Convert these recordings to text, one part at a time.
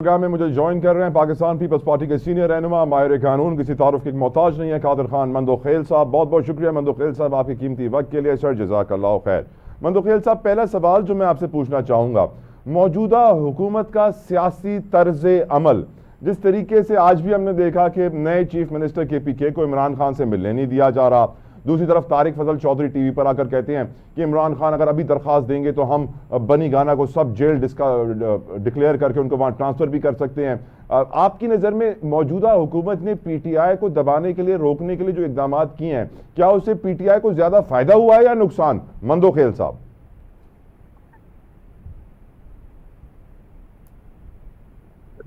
Programme میں مجھے join کر رہے ہیں پاکستان پیپلز پارٹی کے سینئر رہنما ماہر قانون، کسی تعارف کے محتاج نہیں ہے، قادر خان مندوخیل صاحب. بہت بہت شکریہ مندوخیل صاحب آپ کی قیمتی وقت کے لیے. سر جزاک اللہ خیر. مندوخیل صاحب، پہلا سوال جو میں آپ سے پوچھنا چاہوں گا، موجودہ حکومت کا سیاسی طرز عمل، جس طریقے سے آج بھی ہم نے دیکھا کہ نئے چیف منسٹر کے پی کے کو عمران خان سے ملنے نہیں دیا جا رہا. دوسری طرف طارق فضل چودھری ٹی وی پر آ کر کہتے ہیں کہ عمران خان اگر ابھی درخواست دیں گے تو ہم بنی گانا کو سب جیل ڈکلیئر کر کے ان کو وہاں ٹرانسفر بھی کر سکتے ہیں. آپ کی نظر میں موجودہ حکومت نے پی ٹی آئی کو دبانے کے لیے، روکنے کے لیے جو اقدامات کیے ہیں، کیا اس سے پی ٹی آئی کو زیادہ فائدہ ہوا ہے یا نقصان؟ مندوخیل صاحب.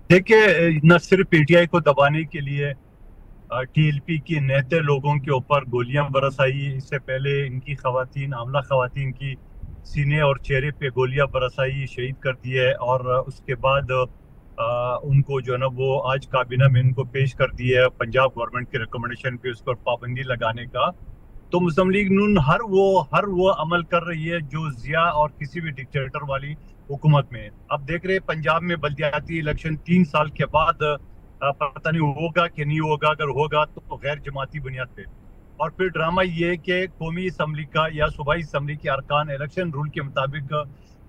دیکھیں، نہ صرف پی ٹی آئی کو دبانے کے لیے ٹی ایل پی کی نہتے لوگوں کے اوپر گولیاں برسائی. اس سے پہلے ان کی خواتین، حاملہ خواتین کی سینے اور چہرے پہ گولیاں برسائی، شہید کر دیے. اور اس کے بعد ان کو جو ہے نا وہ آج کابینہ میں ان کو پیش کر دیا ہے پنجاب گورنمنٹ کی ریکمنڈیشن پہ اس پر پابندی لگانے کا. تو مسلم لیگ نون ہر وہ عمل کر رہی ہے جو ضیاء اور کسی بھی ڈکٹیٹر والی حکومت میں. اب دیکھ رہے پنجاب میں بلدیاتی الیکشن 3 سال کے بعد پتہ نہیں ہوگا کہ نہیں ہوگا. اگر ہوگا تو غیر جماعتی بنیاد پہ. اور پھر ڈرامہ یہ کہ قومی اسمبلی کا یا صوبائی اسمبلی کے ارکان الیکشن رول کے مطابق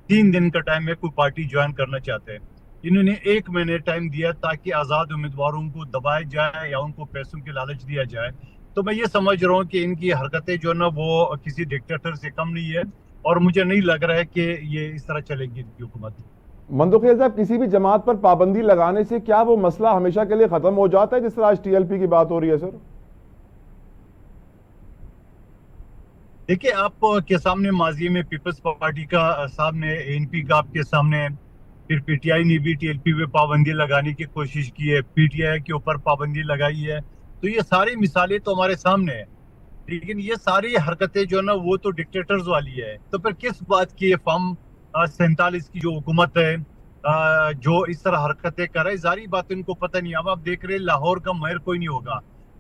3 دن کا ٹائم میں کوئی پارٹی جوائن کرنا چاہتے ہیں. انہوں نے 1 مہینے ٹائم دیا تاکہ آزاد امیدواروں کو دبایا جائے یا ان کو پیسوں کی لالچ دیا جائے. تو میں یہ سمجھ رہا ہوں کہ ان کی حرکتیں جو ہے نا وہ کسی ڈکٹیٹر سے کم نہیں ہے، اور مجھے نہیں لگ رہا ہے کہ یہ اس طرح چلے گی ان کی حکومت. مندوخیل صاحب، کسی بھی جماعت پر پابندی لگانے سے کیا وہ مسئلہ ہمیشہ کے لیے ختم ہو جاتا ہے جس طرح آج ٹی ایل پی کی بات ہو رہی ہے؟ سر دیکھیے، آپ کے سامنے ماضی میں پیپلز پارٹی کا سامنے، اے این پی کا آپ کے سامنے، پھر پی ٹی آئی نے بھی ٹی ایل پی پہ پابندی لگانے کی کوشش کی ہے، پی ٹی آئی کے اوپر پابندی لگائی ہے. تو یہ ساری مثالیں تو ہمارے سامنے ہیں، لیکن یہ ساری حرکتیں جو ہے نا وہ تو ڈکٹیٹرز والی ہے. تو پھر کس بات کی یہ فارم 47 کی جو حکومت ہے جو اس طرح حرکتیں کر رہے، ظاہری بات ان کو پتہ نہیں. اب آپ دیکھ رہے لاہور کا میئر کوئی نہیں ہوگا،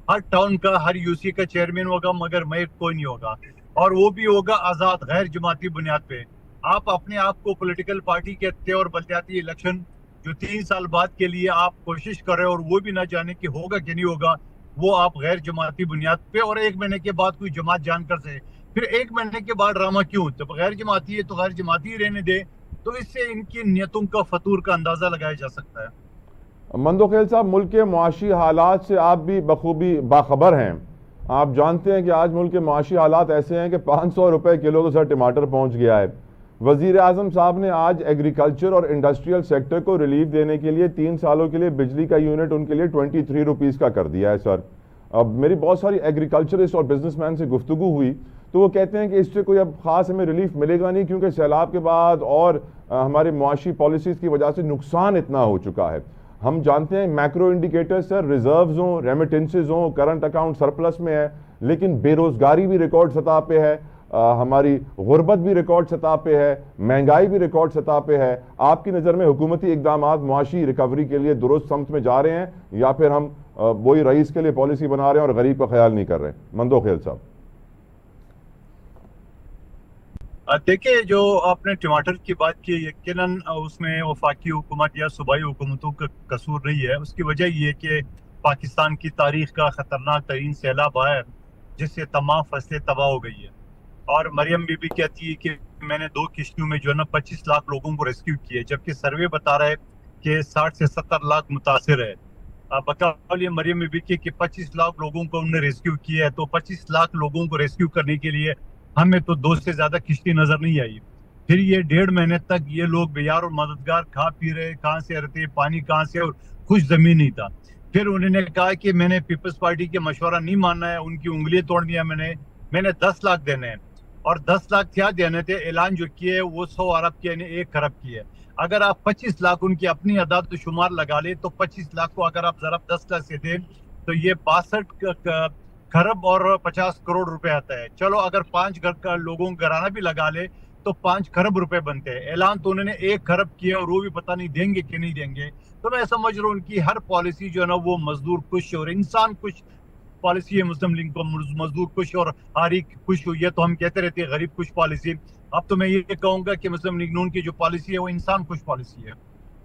ہر ٹاؤن کا، ہر یو سی کا چیئرمین ہوگا، مگر میئر کوئی نہیں ہوگا، اور وہ بھی ہوگا آزاد غیر جماعتی بنیاد پہ. آپ اپنے آپ کو پولیٹیکل پارٹی کہتے ہیں، اور بلدیاتی الیکشن جو 3 سال بعد کے لیے آپ کوشش کر رہے ہیں اور وہ بھی نہ جانے کہ ہوگا کہ نہیں ہوگا، وہ آپ غیر جماعتی بنیاد پہ. اور 1 مہینے کے بعد کوئی جماعت جان کر سے پھر 1 مہینے کے بعد ڈرامہ کیوں؟ جب غیر جماعتی ہے تو غیر جماعتی رہنے دے. تو اس سے ان کی نیتوں کا فطور کا اندازہ لگایا جا سکتا ہے. مندوخیل صاحب، ملک کے معاشی حالات سے آپ بھی بخوبی باخبر ہیں. آپ جانتے ہیں کہ آج ملک کے معاشی حالات ایسے ہیں کہ 500 روپے کلو تو سر ٹماٹر پہنچ گیا ہے. وزیر اعظم صاحب نے آج ایگریکلچر اور انڈسٹریل سیکٹر کو ریلیف دینے کے لیے 3 سالوں کے لیے بجلی کا یونٹ ان کے لیے 23 روپیز کا کر دیا ہے. سر اب میری بہت ساری ایگریکلچرسٹ اور بزنس مین سے گفتگو ہوئی تو وہ کہتے ہیں کہ اس سے کوئی اب خاص ہمیں ریلیف ملے گا نہیں، کیونکہ سیلاب کے بعد اور ہماری معاشی پالیسیز کی وجہ سے نقصان اتنا ہو چکا ہے. ہم جانتے ہیں میکرو انڈیکیٹر سر، ریزروز ہوں، ریمیٹنسز ہوں، کرنٹ اکاؤنٹ سرپلس میں ہے، لیکن بے روزگاری بھی ریکارڈ سطح پہ ہے، ہماری غربت بھی ریکارڈ سطح پہ ہے، مہنگائی بھی ریکارڈ سطح پہ ہے. آپ کی نظر میں حکومتی اقدامات معاشی ریکوری کے لیے درست سمت میں جا رہے ہیں یا پھر ہم وہی رئیس کے لیے پالیسی بنا رہے ہیں اور غریب کا خیال نہیں کر رہے؟ مندوخیل صاحب. دیکھیں، جو آپ نے ٹماٹر کی بات کی، یقیناً اس میں وفاقی حکومت یا صوبائی حکومتوں کا قصور نہیں ہے. اس کی وجہ یہ کہ پاکستان کی تاریخ کا خطرناک ترین سیلاب آیا ہے جس سے تمام فصلیں تباہ ہو گئی ہے. اور مریم بی بی کہتی ہے کہ میں نے 2 کشتیوں میں جو ہے نا 25 لاکھ لوگوں کو ریسکیو کیے، جبکہ سروے بتا رہا ہے کہ 60 سے 70 لاکھ متاثر ہے. بقول یہ مریم بی بی کہ 25 لاکھ لوگوں کو انہوں نے ریسکیو کیا ہے. تو 25 لاکھ لوگوں کو ریسکیو کرنے کے لیے ہمیں تو 2 سے زیادہ کشتی نظر نہیں آئی. پھر یہ 1.5 مہینے تک یہ لوگ بیار اور مددگار کھا پی رہے، کہاں سے رہتے، پانی کہاں سے، اور کچھ زمین نہیں تھا. پھر انہوں نے کہا کہ میں نے پیپلز پارٹی کے مشورہ نہیں ماننا ہے، ان کی انگلیاں توڑ دیا میں نے 10 لاکھ دینے ہیں. اور 10 لاکھ کیا دینے تھے؟ اعلان جو کیے وہ 100 ارب کے، یعنی 1 خرب کی ہے. اگر آپ 25 لاکھ ان کی اپنی اعداد و شمار لگا لیں تو 25 لاکھ کو اگر آپ ضرب 10 لاکھ سے دیں تو یہ 62 خرب اور 50 کروڑ روپے آتا ہے. چلو اگر 5 لوگوں کا گھرانہ بھی لگا لے تو 5 خرب روپے بنتے ہیں. اعلان تو انہوں نے 1 خرب کیا اور وہ بھی پتہ نہیں دیں گے کہ نہیں دیں گے. تو میں سمجھ رہا ہوں ان کی ہر پالیسی جو ہے نا وہ مزدور کش اور انسان کش پالیسی ہے. مسلم لیگ کو مزدور کش اور آری کش ہوئی ہے، تو ہم کہتے رہتے ہیں غریب کش پالیسی. اب تو میں یہ کہوں گا کہ مسلم لیگ نون کی جو پالیسی ہے وہ انسان کش پالیسی ہے.